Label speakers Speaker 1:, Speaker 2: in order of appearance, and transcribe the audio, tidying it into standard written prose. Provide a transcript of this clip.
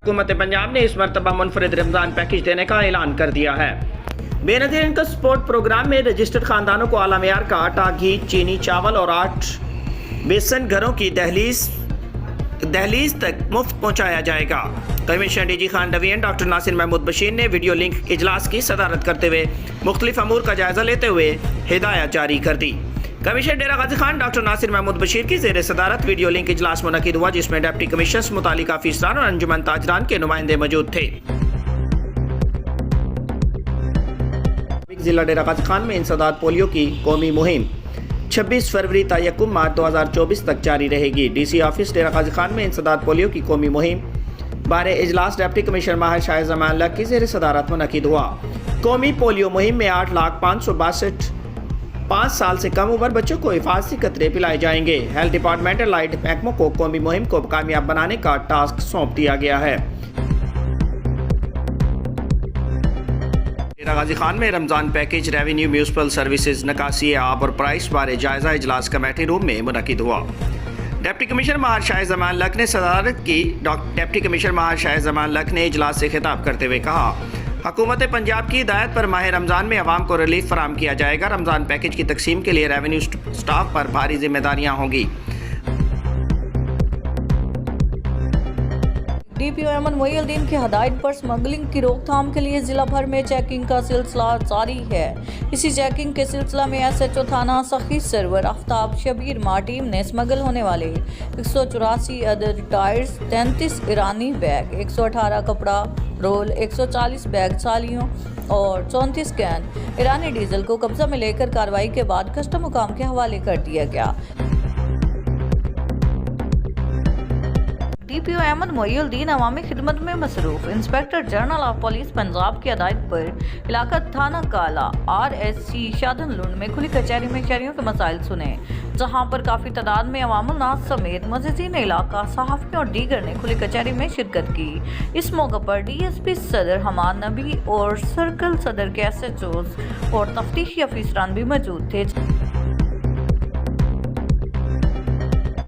Speaker 1: हुकूमत पंजाब ने इस मरतबा मुनफरिद रमज़ान पैकेज देने का ऐलान कर दिया है। बेनज़ीर इनकम सपोर्ट प्रोग्राम में रजिस्टर्ड खानदानों को आला मेयार का आटा, घी, चीनी, चावल और 8 बेसन घरों की दहलीज तक मुफ्त पहुँचाया जाएगा। Commissioner DG Khan division doctor Nasir Mahmood Bashir ने वीडियो लिंक इजलास की सदारत करते हुए मुख्तलिफ अमूर का जायजा लेते हुए हिदायत जारी कर दी। कमिश्नर डेरा गाजी खान डॉक्टर नासिर महमूद बशीर की ज़ेर सदारत वीडियो लिंक इजलास मुनक़िद हुआ, जिसमें डिप्टी कमिश्नर्स, मुतालिका अफसरान और अंजुमन ताजरान के नुमाइंदे मौजूद थे। जिला डेरा गाजी खान में इंसदाद पोलियो की कौमी मुहिम 26 फरवरी ता 1 मार्च 2024 तक जारी रहेगी। DC ऑफिस डेरा गाजी खान में इंसदाद पोलियो की कौमी मुहिम बारे इजलास डिप्टी कमिश्नर माहिर शाह ज़मान लक की ज़ेर सदारत मुनक़िद हुआ। कौमी पोलियो मुहिम में 8,562 5 साल से कम उम्र बच्चों को हिफाजती कतरे पिलाए जाएंगे। हेल्थ डिपार्टमेंट और लाइट महकमों को कौमी मुहिम को कामयाब बनाने का टास्क सौंप दिया गया है। डेरा गाजी खान में Ramzan package, revenue, municipal services, निकासी आब और प्राइस बारे जायजा इजलास कमेटी रूम में मुनक़िद हुआ। डिप्टी कमिश्नर माहिर शाह ज़मान लक ने सदारत की। डिप्टी कमिश्नर माहिर शाह ज़मान लक ने इजलास से खिताब करते हुए कहा, हुकूमत पंजाब की हिदायत पर माह रमज़ान में अवाम को रिलीफ फराम किया जाएगा। रमज़ान पैकेज की तकसीम के लिए रेवेन्यू स्टाफ पर भारी जिम्मेदारियां होंगी।
Speaker 2: DPO अहमद मोईनुद्दीन की हदायत पर स्मगलिंग की रोकथाम के लिए जिला भर में चेकिंग का सिलसिला जारी है। इसी चेकिंग के सिलसिला में SHO थाना सखी सरवर आफ्ताब शबीर मां टीम ने स्मगल होने वाले 184 अदद टायर्स, 33 ईरानी बैग, 118 कपड़ा रोल, 140 बैग सालियों और 34 कैन ईरानी डीजल को कब्जा में लेकर कार्रवाई के बाद कस्टम मुकाम के हवाले कर दिया गया। DPO अहमद मोईनुद्दीन अवामी खिदमत में मसरूफ inspector general of police Punjab की हदायत पर इलाका थाना काला RSC शादन लुंड में खुली कचहरी में शहरियों के मसाइल सुने, जहां पर काफ़ी तादाद में अवामुल नास समेत मुअज़्ज़िज़ीन इलाका, सहाफ़ियों और दीगर ने खुली कचहरी में शिरकत की। इस मौके पर DSP सदर हमाद नबी और सर्कल सदर के SHOs और तफ्तीशी अफसरान भी मौजूद थे।